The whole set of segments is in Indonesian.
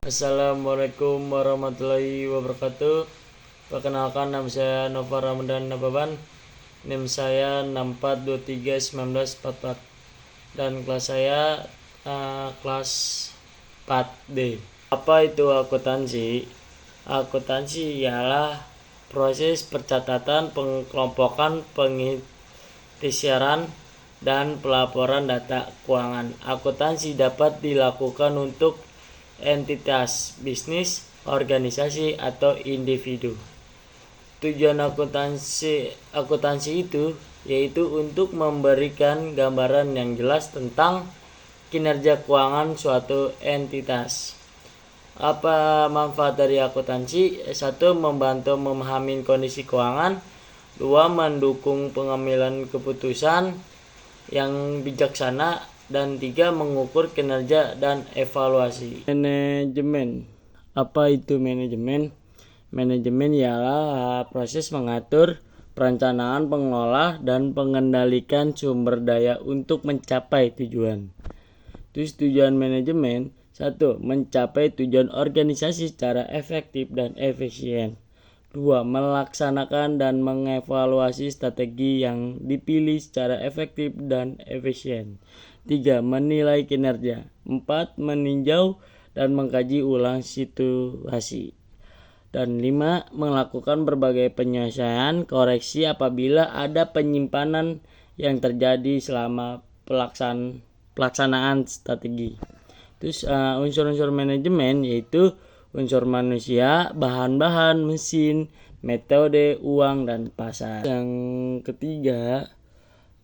Assalamualaikum warahmatullahi wabarakatuh. Perkenalkan, nama saya Nova Ramadan Nababan. NIM saya 64231944 dan kelas saya kelas 4D. Apa itu akuntansi? Akuntansi ialah proses percatatan, pengelompokan, pengisiran, dan pelaporan data keuangan. Akuntansi dapat dilakukan untuk entitas bisnis, organisasi, atau individu. Tujuan akuntansi itu yaitu untuk memberikan gambaran yang jelas tentang kinerja keuangan suatu entitas. Apa manfaat dari akuntansi? 1. Membantu memahami kondisi keuangan. 2. Mendukung pengambilan keputusan yang bijaksana. Dan 3. Mengukur kinerja dan evaluasi. Manajemen. Apa itu manajemen? Manajemen ialah proses mengatur, perencanaan, pengelola, dan mengendalikan sumber daya untuk mencapai tujuan. Terus tujuan manajemen: 1. Mencapai tujuan organisasi secara efektif dan efisien. 2. Melaksanakan dan mengevaluasi strategi yang dipilih secara efektif dan efisien. 3. Menilai kinerja. 4. Meninjau dan mengkaji ulang situasi. Dan 5. Melakukan berbagai penyelesaian koreksi apabila ada penyimpanan yang terjadi selama pelaksanaan strategi. Terus unsur-unsur manajemen yaitu unsur manusia, bahan-bahan, mesin, metode, uang, dan pasar. Yang ketiga,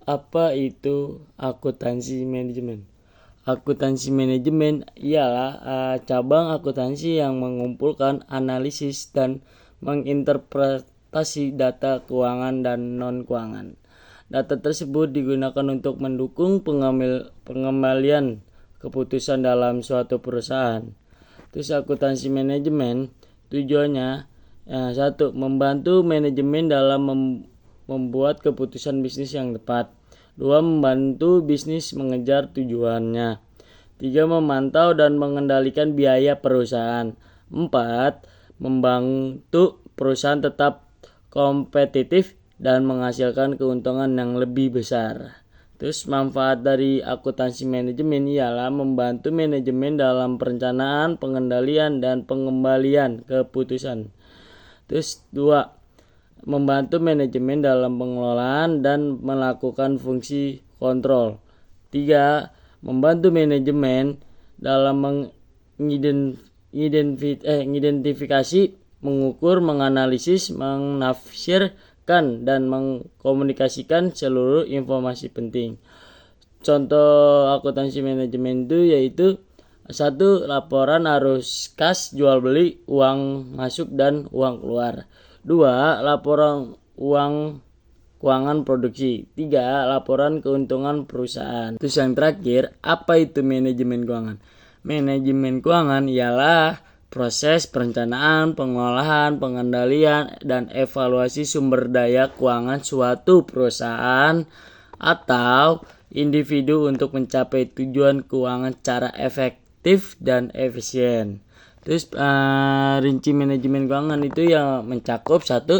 apa itu akuntansi manajemen? Akuntansi manajemen ialah cabang akuntansi yang mengumpulkan, analisis, dan menginterpretasi data keuangan dan non-keuangan. Data tersebut digunakan untuk mendukung pengembalian keputusan dalam suatu perusahaan. Terus akuntansi manajemen tujuannya 1. Membantu manajemen dalam membuat keputusan bisnis yang tepat. 2. Membantu bisnis mengejar tujuannya. 3. Memantau dan mengendalikan biaya perusahaan. 4. Membantu perusahaan tetap kompetitif dan menghasilkan keuntungan yang lebih besar. Terus manfaat dari akuntansi manajemen ialah membantu manajemen dalam perencanaan, pengendalian, dan pengembalian keputusan. Terus 2. Membantu manajemen dalam pengelolaan dan melakukan fungsi kontrol. 3. Membantu manajemen dalam mengidentifikasi, mengukur, menganalisis, menafsirkan, dan mengkomunikasikan seluruh informasi penting. Contoh akuntansi manajemen itu yaitu 1. Laporan arus kas, jual beli, uang masuk dan uang keluar. 2. Laporan uang keuangan produksi. 3. Laporan keuntungan perusahaan. Terus yang terakhir, apa itu manajemen keuangan? Manajemen keuangan ialah proses perencanaan, pengelolaan, pengendalian, dan evaluasi sumber daya keuangan suatu perusahaan atau individu untuk mencapai tujuan keuangan secara efektif dan efisien. Terus rinci manajemen keuangan itu yang mencakup 1.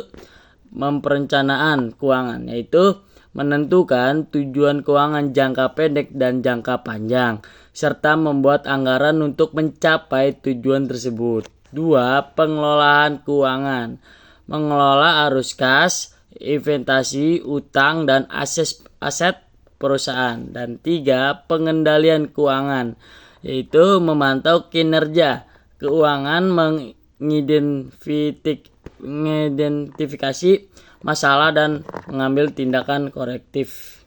Perencanaan keuangan, yaitu menentukan tujuan keuangan jangka pendek dan jangka panjang, serta membuat anggaran untuk mencapai tujuan tersebut. 2. Pengelolaan keuangan, mengelola arus kas, investasi, utang, dan aset perusahaan. Dan 3. Pengendalian keuangan, yaitu memantau kinerja keuangan, mengidentifikasi masalah, dan mengambil tindakan korektif.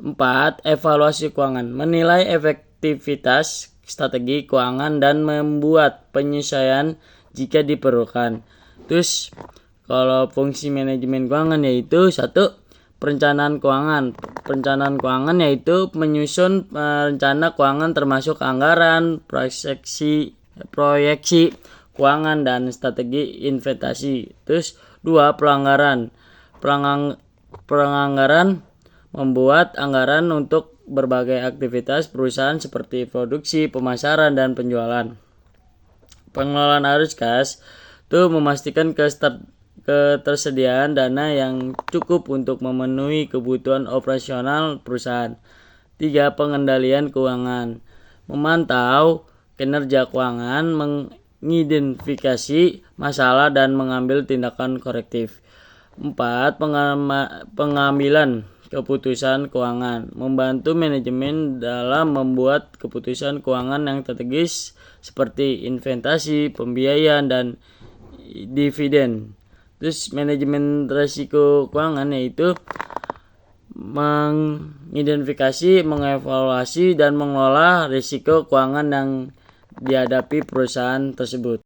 4. Evaluasi keuangan, menilai efektivitas strategi keuangan dan membuat penyesuaian jika diperlukan. Terus kalau fungsi manajemen keuangan yaitu 1. Perencanaan keuangan. Perencanaan keuangan yaitu menyusun rencana keuangan termasuk anggaran, proyeksi keuangan, dan strategi investasi. Terus 2. Penganggaran, membuat anggaran untuk berbagai aktivitas perusahaan seperti produksi, pemasaran, dan penjualan. Pengelolaan arus kas itu memastikan ketersediaan dana yang cukup untuk memenuhi kebutuhan operasional perusahaan. 3. Pengendalian keuangan. Memantau kinerja keuangan, mengidentifikasi masalah dan mengambil tindakan korektif. 4. Pengambilan keputusan keuangan. Membantu manajemen dalam membuat keputusan keuangan yang strategis seperti investasi, pembiayaan, dan dividen. Terus manajemen risiko keuangan yaitu mengidentifikasi, mengevaluasi, dan mengelola risiko keuangan yang dihadapi perusahaan tersebut.